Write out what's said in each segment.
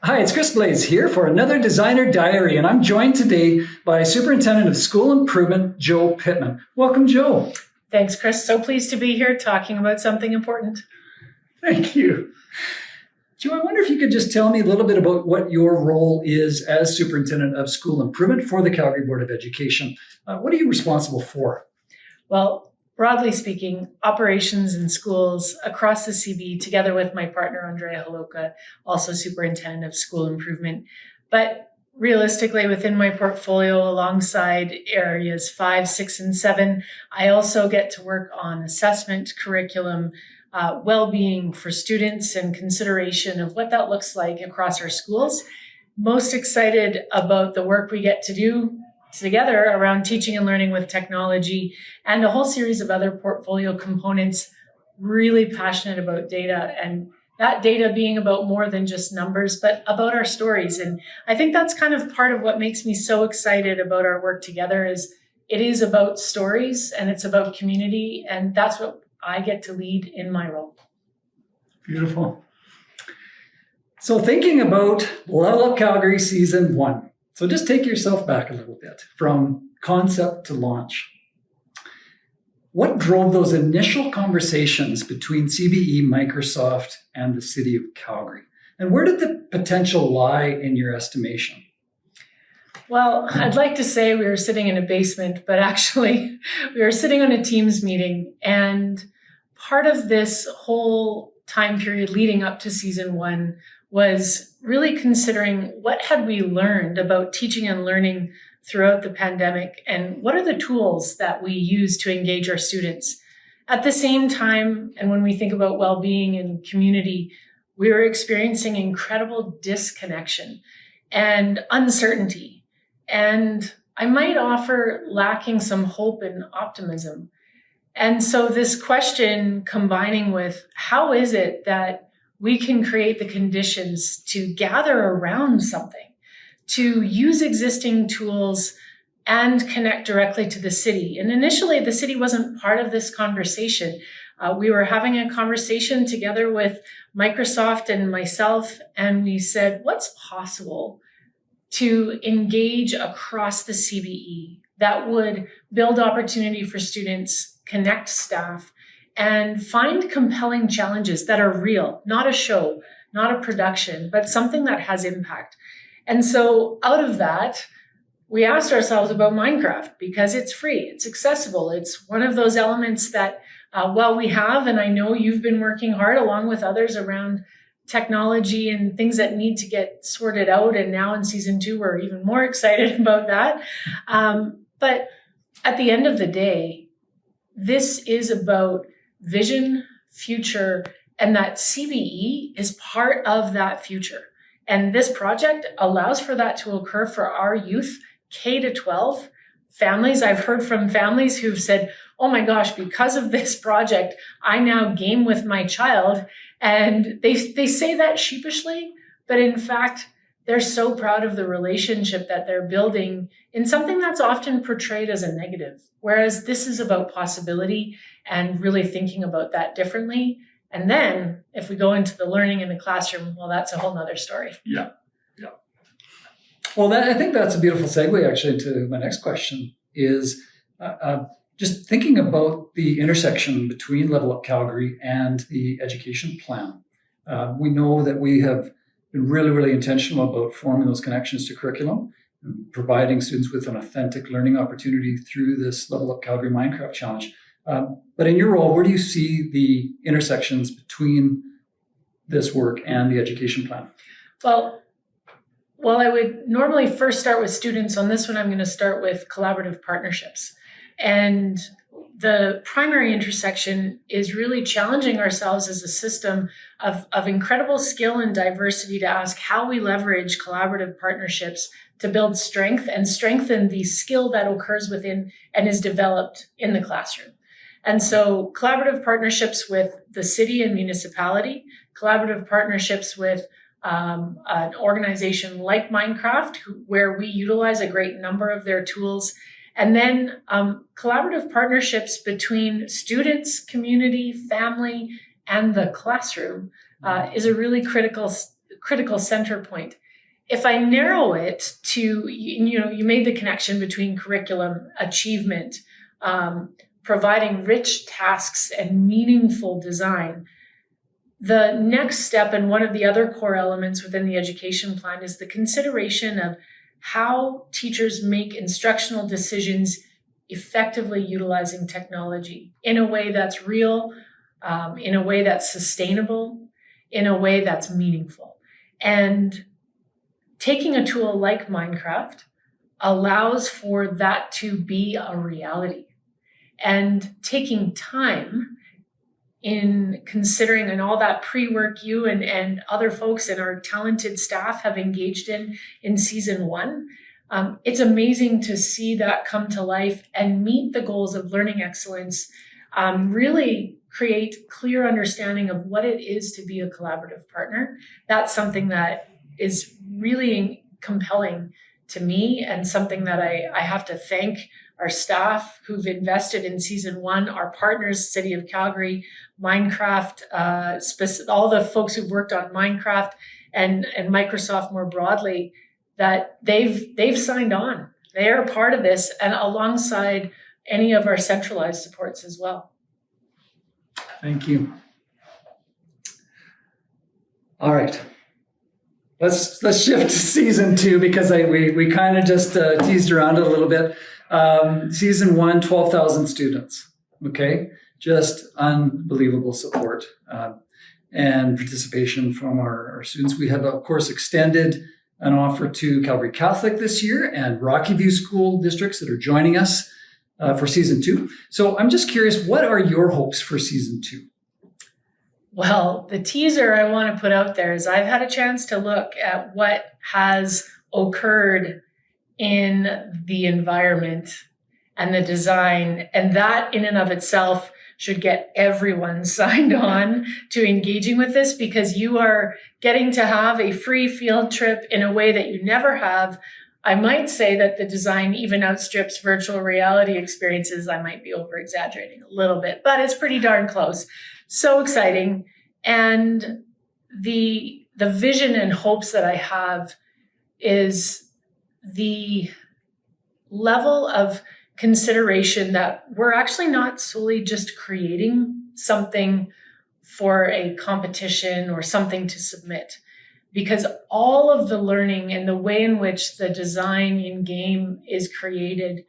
Hi, it's Blais here for another Designer Diary, and I'm joined today by Superintendent of School Improvement, Joe Pittman. Welcome, Joe. Thanks, Chris. So pleased to be here talking about something important. Thank you. Joe, I wonder if you could just tell me a little bit about what your role is as Superintendent of School Improvement for the Calgary Board of Education. What are you responsible for? Well, broadly speaking, operations in schools across the CB, together with my partner, Andrea Holoka, also Superintendent of School Improvement. But realistically, within my portfolio, alongside areas 5, 6, and 7, I also get to work on assessment, curriculum, well-being for students, and consideration of what that looks like across our schools. Most excited about the work we get to do together around teaching and learning with technology and a whole series of other portfolio components. Really passionate about data, and that data being about more than just numbers, but about our stories. And I think that's kind of part of what makes me so excited about our work together is it is about stories and it's about community. And that's what I get to lead in my role. Beautiful. So thinking about Level Up Calgary Season 1. So just take yourself back a little bit from concept to launch. What drove those initial conversations between CBE, Microsoft, and the City of Calgary? And where did the potential lie in your estimation? Well, I'd like to say we were sitting in a basement, but actually we were sitting on a Teams meeting. And part of this whole time period leading up to Season 1 was really considering what had we learned about teaching and learning throughout the pandemic, and what are the tools that we use to engage our students. At the same time, and when we think about well-being and community, we were experiencing incredible disconnection and uncertainty, and I might offer lacking some hope and optimism. And so this question combining with how is it that we can create the conditions to gather around something, to use existing tools and connect directly to the city. And initially, the city wasn't part of this conversation. We were having a conversation together with Microsoft and myself, and we said, what's possible to engage across the CBE that would build opportunity for students, connect staff, and find compelling challenges that are real, not a show, not a production, but something that has impact. And so out of that, we asked ourselves about Minecraft because it's free, it's accessible. It's one of those elements that while we have, and I know you've been working hard along with others around technology and things that need to get sorted out. And now in Season 2, we're even more excited about that. But at the end of the day, this is about vision, future, and that CBE is part of that future. And this project allows for that to occur for our youth, K to 12 families. I've heard from families who've said, oh my gosh, because of this project, I now game with my child. And they say that sheepishly, but in fact, they're so proud of the relationship that they're building in something that's often portrayed as a negative. Whereas this is about possibility and really thinking about that differently. And then if we go into the learning in the classroom, well, that's a whole nother story. Yeah. Well, I think that's a beautiful segue actually to my next question is just thinking about the intersection between Level Up Calgary and the education plan. We know that we have been really, really intentional about forming those connections to curriculum and providing students with an authentic learning opportunity through this Level Up Calgary Minecraft Challenge. But in your role, where do you see the intersections between this work and the education plan? Well, while I would normally first start with students, on this one, I'm going to start with collaborative partnerships. And the primary intersection is really challenging ourselves as a system of incredible skill and diversity to ask how we leverage collaborative partnerships to build strength and strengthen the skill that occurs within and is developed in the classroom. And so collaborative partnerships with the city and municipality, collaborative partnerships with an organization like Minecraft, where we utilize a great number of their tools. And then collaborative partnerships between students, community, family, and the classroom is a really critical critical center point. If I narrow it to, you made the connection between curriculum, achievement, providing rich tasks and meaningful design. The next step, and one of the other core elements within the education plan, is the consideration of how teachers make instructional decisions effectively utilizing technology in a way that's real, in a way that's sustainable, in a way that's meaningful. And taking a tool like Minecraft allows for that to be a reality. And taking time in considering, and all that pre-work you and other folks and our talented staff have engaged in season 1, it's amazing to see that come to life and meet the goals of learning excellence, really create clear understanding of what it is to be a collaborative partner. That's something that is really compelling to me, and something that I have to thank our staff who've invested in season 1, our partners, City of Calgary, Minecraft, all the folks who've worked on Minecraft and Microsoft more broadly, that they've signed on. They are part of this, and alongside any of our centralized supports as well. Thank you. All right. Let's shift to season 2, because we kind of just teased around it a little bit. Season 1, 12,000 students. Okay, just unbelievable support and participation from our students. We have, of course, extended an offer to Calgary Catholic this year and Rocky View school districts that are joining us for season 2. So I'm just curious, what are your hopes for season 2? Well, the teaser I want to put out there is I've had a chance to look at what has occurred in the environment and the design, and that in and of itself should get everyone signed on to engaging with this, because you are getting to have a free field trip in a way that you never have. I might say that the design even outstrips virtual reality experiences. I might be over exaggerating a little bit, but it's pretty darn close. So exciting. And the vision and hopes that I have is the level of consideration that we're actually not solely just creating something for a competition or something to submit, because all of the learning and the way in which the design in game is created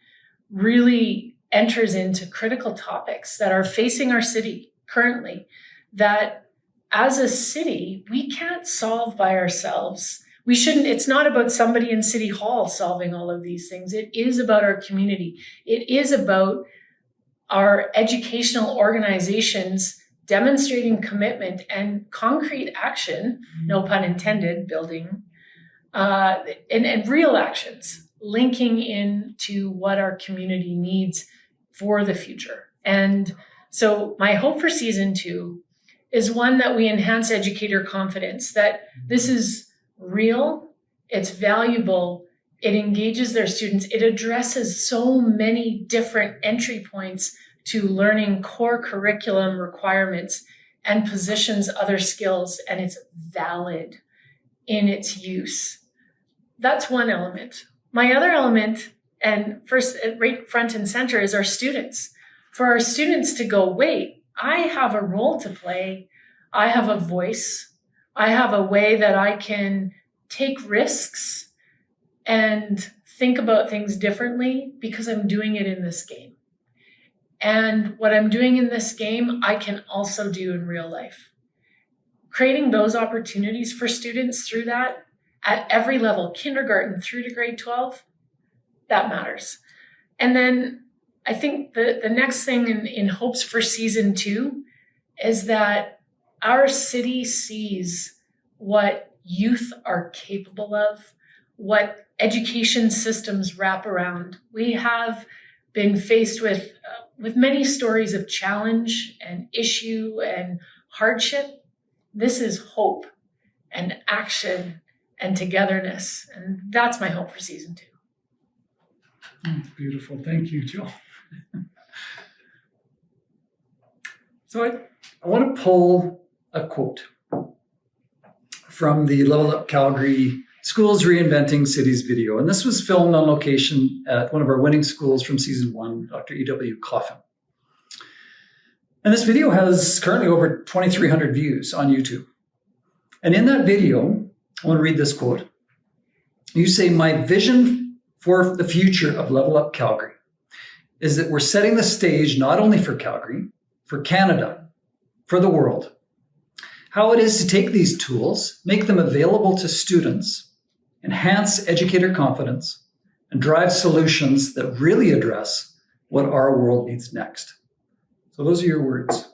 really enters into critical topics that are facing our city currently, that as a city, we can't solve by ourselves. We shouldn't, it's not about somebody in City Hall solving all of these things. It is about our community. It is about our educational organizations demonstrating commitment and concrete action, no pun intended, building, and real actions, linking into what our community needs for the future. And so my hope for season 2 is one that we enhance educator confidence, that this is real, it's valuable, it engages their students, it addresses so many different entry points to learning core curriculum requirements and positions other skills, and it's valid in its use. That's one element. My other element, and first right front and center, is our students. For our students to go, wait, I have a role to play, I have a voice, I have a way that I can take risks and think about things differently because I'm doing it in this game. And what I'm doing in this game, I can also do in real life. Creating those opportunities for students through that at every level, kindergarten through to grade 12, that matters. And then I think the next thing in hopes for season 2 is that our city sees what youth are capable of, what education systems wrap around. We have been faced with many stories of challenge and issue and hardship. This is hope and action and togetherness. And that's my hope for season 2. Beautiful. Thank you, Jill. So I want to pull a quote from the Level Up Calgary Schools Reinventing Cities video. And this was filmed on location at one of our winning schools from season 1, Dr. E.W. Coffin. And this video has currently over 2,300 views on YouTube. And in that video, I want to read this quote. You say, "My vision for the future of Level Up Calgary is that we're setting the stage not only for Calgary, for Canada, for the world. How it is to take these tools, make them available to students, enhance educator confidence, and drive solutions that really address what our world needs next." So those are your words.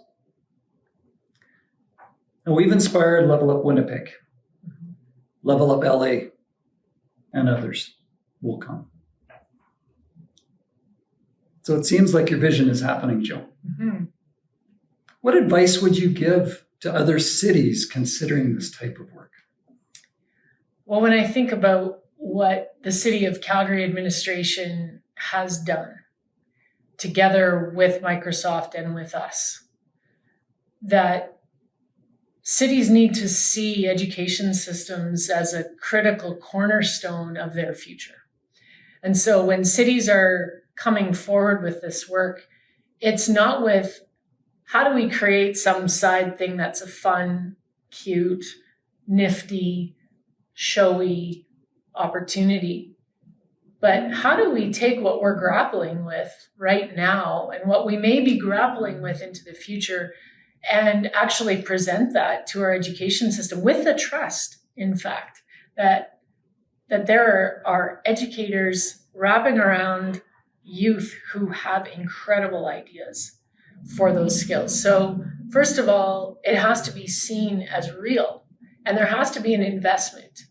And we've inspired Level Up Winnipeg, Level Up LA, and others will come. So it seems like your vision is happening, Joe. Mm-hmm. What advice would you give to other cities considering this type of work? Well, when I think about what the City of Calgary administration has done together with Microsoft and with us, that cities need to see education systems as a critical cornerstone of their future. And so when cities are coming forward with this work, it's not with how do we create some side thing that's a fun, cute, nifty, showy opportunity, but how do we take what we're grappling with right now and what we may be grappling with into the future and actually present that to our education system with the trust, in fact, that there are educators wrapping around youth who have incredible ideas for those skills. So first of all, it has to be seen as real, and there has to be an investment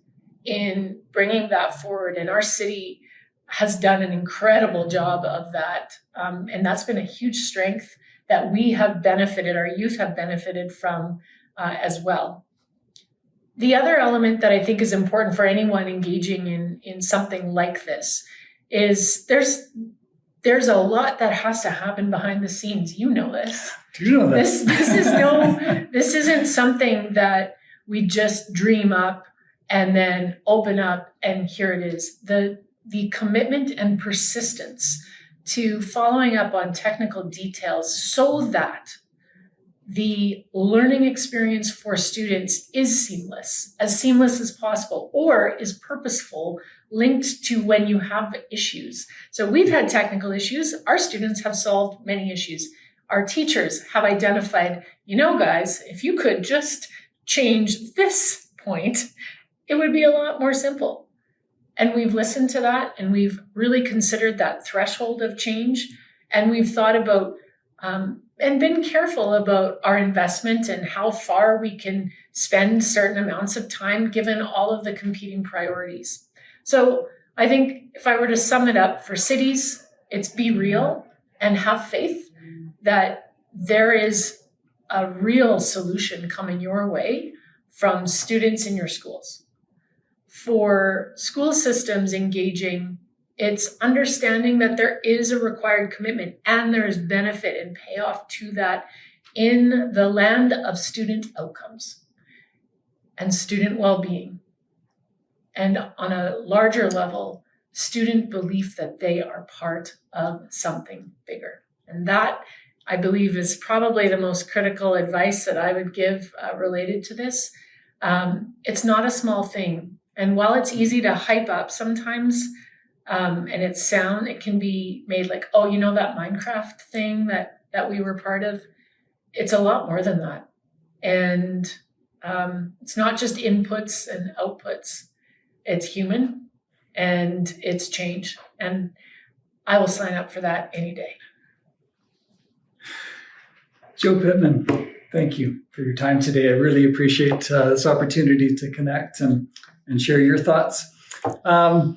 in bringing that forward. And our city has done an incredible job of that. And that's been a huge strength that we have benefited, our youth have benefited from as well. The other element that I think is important for anyone engaging in something like this is there's a lot that has to happen behind the scenes. You know this. Do you know that? This isn't something that we just dream up and then open up and here it is. The commitment and persistence to following up on technical details so that the learning experience for students is seamless as possible, or is purposeful, linked to when you have issues. So we've had technical issues. Our students have solved many issues. Our teachers have identified, guys, if you could just change this point, it would be a lot more simple. And we've listened to that, and we've really considered that threshold of change. And we've thought about and been careful about our investment and how far we can spend certain amounts of time given all of the competing priorities. So I think if I were to sum it up for cities, it's be real and have faith that there is a real solution coming your way from students in your schools. For school systems engaging, it's understanding that there is a required commitment and there is benefit and payoff to that in the land of student outcomes and student well-being. And on a larger level, student belief that they are part of something bigger. And that, I believe, is probably the most critical advice that I would give related to this. It's not a small thing. And while it's easy to hype up sometimes, and it can be made like, oh, that Minecraft thing that we were part of, it's a lot more than that. And it's not just inputs and outputs. It's human and it's change. And I will sign up for that any day. Joe Pittman, thank you for your time today. I really appreciate this opportunity to connect and share your thoughts. A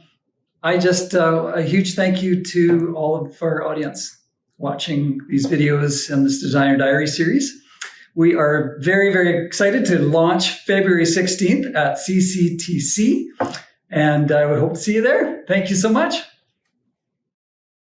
huge thank you to all of our audience watching these videos in this Designer Diary series. We are very, very excited to launch February 16th at CCTC, and I would hope to see you there. Thank you so much.